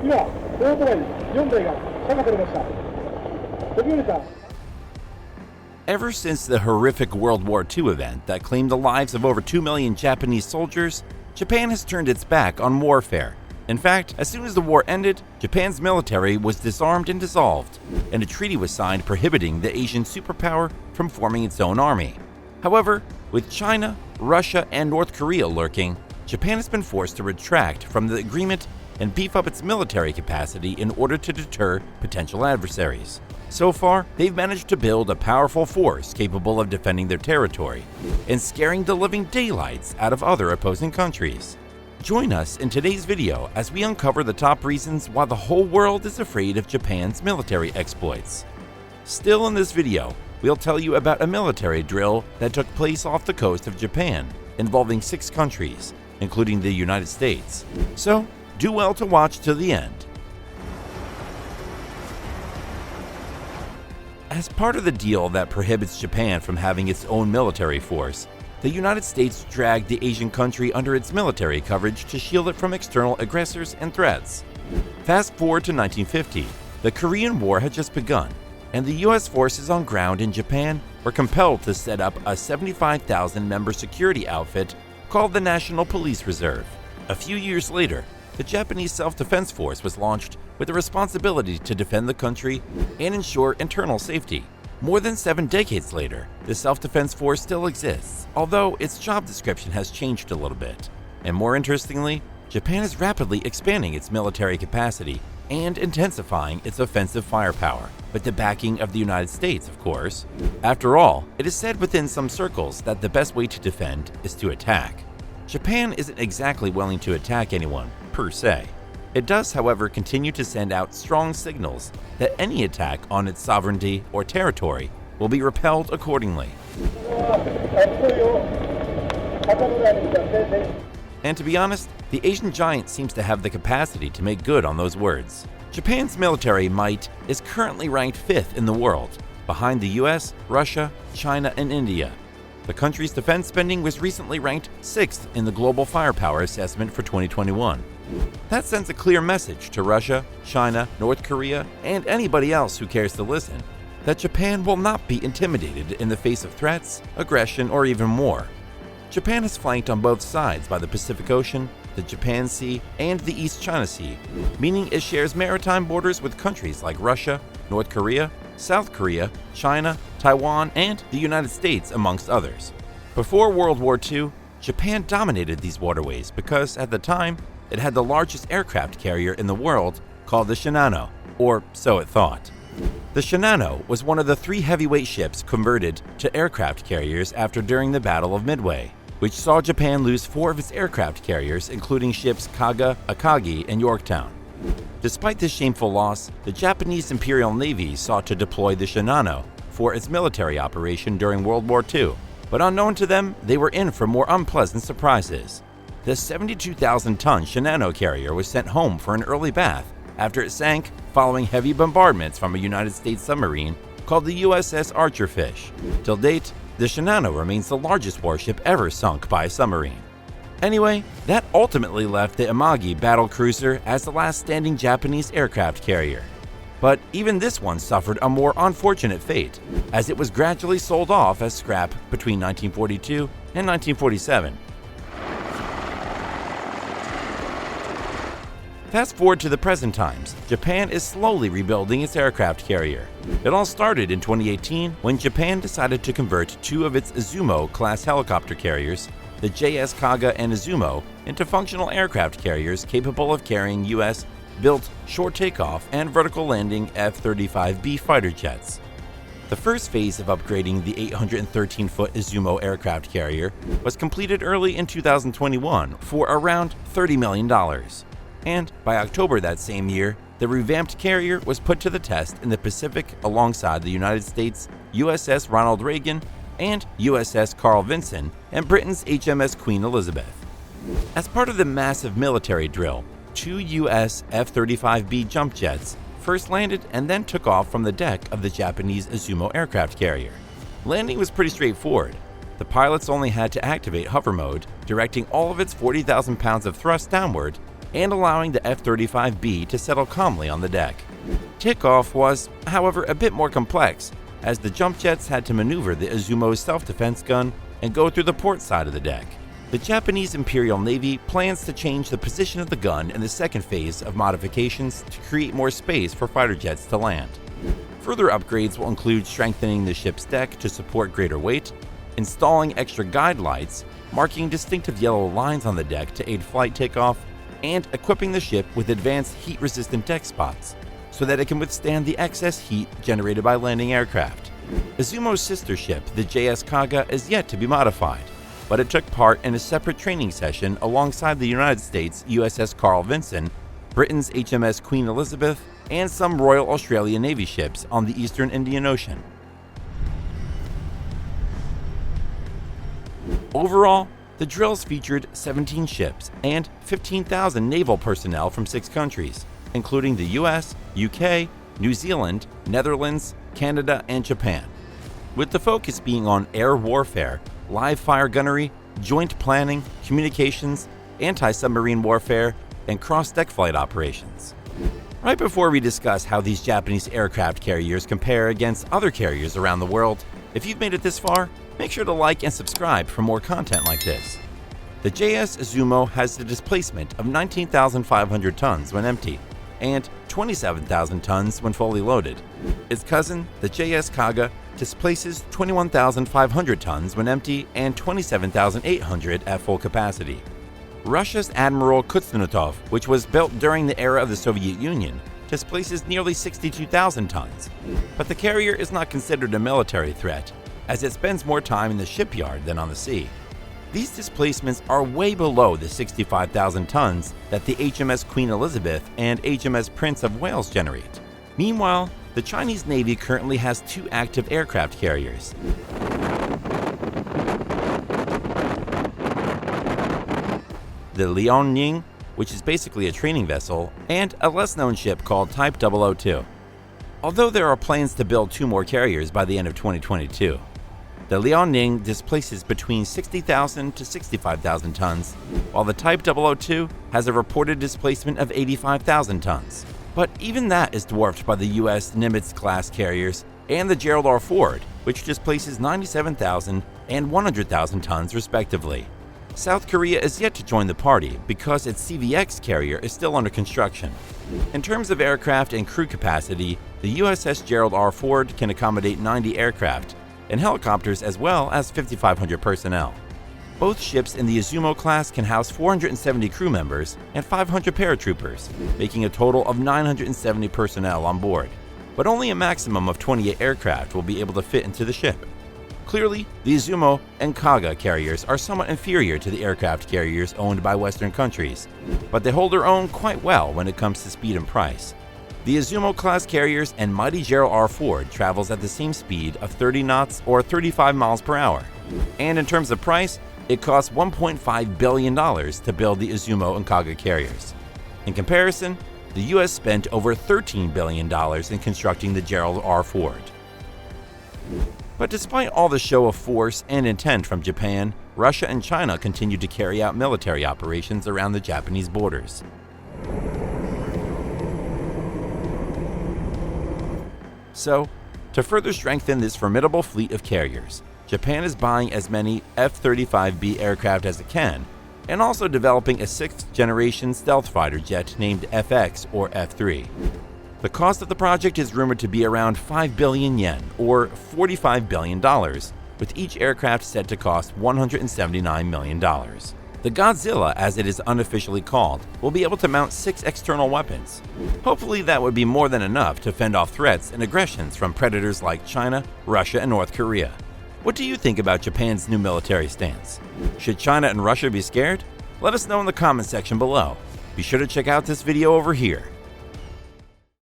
今、オートバイ4台が射されました。飛び降りた。Ever since the horrific World War II event that claimed the lives of over 2 million Japanese soldiers, Japan has turned its back on warfare. In fact, as soon as the war ended, Japan's military was disarmed and dissolved, and a treaty was signed prohibiting the Asian superpower from forming its own army. However, with China, Russia, and North Korea lurking, Japan has been forced to retract from the agreement and beef up its military capacity in order to deter potential adversaries. So far, they've managed to build a powerful force capable of defending their territory and scaring the living daylights out of other opposing countries. Join us in today's video as we uncover the top reasons why the whole world is afraid of Japan's military exploits. Still in this video, we'll tell you about a military drill that took place off the coast of Japan, involving 6 countries, including the United States. So, do well to watch to the end. As part of the deal that prohibits Japan from having its own military force, the United States dragged the Asian country under its military coverage to shield it from external aggressors and threats. Fast forward to 1950, the Korean War had just begun, and the US forces on ground in Japan were compelled to set up a 75,000-member security outfit called the National Police Reserve. A few years later, the Japanese Self-Defense Force was launched with the responsibility to defend the country and ensure internal safety. More than 7 decades later, the Self-Defense Force still exists, although its job description has changed a little bit. And more interestingly, Japan is rapidly expanding its military capacity and intensifying its offensive firepower, with the backing of the United States, of course. After all, it is said within some circles that the best way to defend is to attack. Japan isn't exactly willing to attack anyone, per se. It does, however, continue to send out strong signals that any attack on its sovereignty or territory will be repelled accordingly. And to be honest, the Asian giant seems to have the capacity to make good on those words. Japan's military might is currently ranked 5th in the world, behind the US, Russia, China, and India. The country's defense spending was recently ranked 6th in the Global Firepower Assessment for 2021. That sends a clear message to Russia, China, North Korea, and anybody else who cares to listen, that Japan will not be intimidated in the face of threats, aggression, or even war. Japan is flanked on both sides by the Pacific Ocean, the Japan Sea, and the East China Sea, meaning it shares maritime borders with countries like Russia, North Korea, South Korea, China, Taiwan, and the United States, amongst others. Before World War II, Japan dominated these waterways because, at the time, it had the largest aircraft carrier in the world, called the Shinano, or so it thought. The Shinano was one of the 3 heavyweight ships converted to aircraft carriers during the Battle of Midway, which saw Japan lose 4 of its aircraft carriers, including ships Kaga, Akagi, and Yorktown. Despite this shameful loss, the Japanese Imperial Navy sought to deploy the Shinano for its military operation during World War II, but unknown to them, they were in for more unpleasant surprises. The 72,000-ton Shinano carrier was sent home for an early bath after it sank following heavy bombardments from a United States submarine called the USS Archerfish. Till date, the Shinano remains the largest warship ever sunk by a submarine. Anyway, that ultimately left the Imagi battlecruiser as the last standing Japanese aircraft carrier. But even this one suffered a more unfortunate fate, as it was gradually sold off as scrap between 1942 and 1947. Fast forward to the present times, Japan is slowly rebuilding its aircraft carrier. It all started in 2018 when Japan decided to convert 2 of its Izumo-class helicopter carriers, the JS Kaga and Izumo, into functional aircraft carriers capable of carrying US-built short takeoff and vertical landing F-35B fighter jets. The first phase of upgrading the 813-foot Izumo aircraft carrier was completed early in 2021 for around $30 million. And by October that same year, the revamped carrier was put to the test in the Pacific alongside the United States USS Ronald Reagan and USS Carl Vinson and Britain's HMS Queen Elizabeth. As part of the massive military drill, 2 US F-35B jump jets first landed and then took off from the deck of the Japanese Izumo aircraft carrier. Landing was pretty straightforward. The pilots only had to activate hover mode, directing all of its 40,000 pounds of thrust downward, and allowing the F-35B to settle calmly on the deck. Takeoff was, however, a bit more complex, as the jump jets had to maneuver the Izumo's self-defense gun and go through the port side of the deck. The Japanese Imperial Navy plans to change the position of the gun in the second phase of modifications to create more space for fighter jets to land. Further upgrades will include strengthening the ship's deck to support greater weight, installing extra guide lights, marking distinctive yellow lines on the deck to aid flight takeoff, and equipping the ship with advanced heat-resistant deck spots so that it can withstand the excess heat generated by landing aircraft. Izumo's sister ship, the JS Kaga, is yet to be modified, but it took part in a separate training session alongside the United States USS Carl Vinson, Britain's HMS Queen Elizabeth, and some Royal Australian Navy ships on the Eastern Indian Ocean. Overall, the drills featured 17 ships and 15,000 naval personnel from 6 countries, including the US, UK, New Zealand, Netherlands, Canada, and Japan, with the focus being on air warfare, live fire gunnery, joint planning, communications, anti-submarine warfare, and cross-deck flight operations. Right before we discuss how these Japanese aircraft carriers compare against other carriers around the world, if you've made it this far, make sure to like and subscribe for more content like this. The JS Izumo has a displacement of 19,500 tons when empty, and 27,000 tons when fully loaded. Its cousin, the JS Kaga, displaces 21,500 tons when empty and 27,800 at full capacity. Russia's Admiral Kuznetsov, which was built during the era of the Soviet Union, displaces nearly 62,000 tons. But the carrier is not considered a military threat, as it spends more time in the shipyard than on the sea. These displacements are way below the 65,000 tons that the HMS Queen Elizabeth and HMS Prince of Wales generate. Meanwhile, the Chinese Navy currently has 2 active aircraft carriers. The Liaoning, which is basically a training vessel, and a less-known ship called Type 002. Although there are plans to build 2 more carriers by the end of 2022. The Liaoning displaces between 60,000 to 65,000 tons, while the Type 002 has a reported displacement of 85,000 tons. But even that is dwarfed by the US Nimitz-class carriers and the Gerald R. Ford, which displaces 97,000 and 100,000 tons respectively. South Korea is yet to join the party because its CVX carrier is still under construction. In terms of aircraft and crew capacity, the USS Gerald R. Ford can accommodate 90 aircraft, and helicopters as well as 5,500 personnel. Both ships in the Izumo class can house 470 crew members and 500 paratroopers, making a total of 970 personnel on board. But only a maximum of 28 aircraft will be able to fit into the ship. Clearly, the Izumo and Kaga carriers are somewhat inferior to the aircraft carriers owned by Western countries, but they hold their own quite well when it comes to speed and price. The Izumo-class carriers and mighty Gerald R. Ford travels at the same speed of 30 knots or 35 miles per hour. And in terms of price, it costs $1.5 billion to build the Izumo and Kaga carriers. In comparison, the US spent over $13 billion in constructing the Gerald R. Ford. But despite all the show of force and intent from Japan, Russia and China continue to carry out military operations around the Japanese borders. So, to further strengthen this formidable fleet of carriers, Japan is buying as many F-35B aircraft as it can, and also developing a 6th-generation stealth fighter jet named FX or F-3. The cost of the project is rumored to be around 5 billion yen, or $45 billion, with each aircraft set to cost $179 million. The Godzilla, as it is unofficially called, will be able to mount 6 external weapons. Hopefully that would be more than enough to fend off threats and aggressions from predators like China, Russia, and North Korea. What do you think about Japan's new military stance? Should China and Russia be scared? Let us know in the comment section below. Be sure to check out this video over here.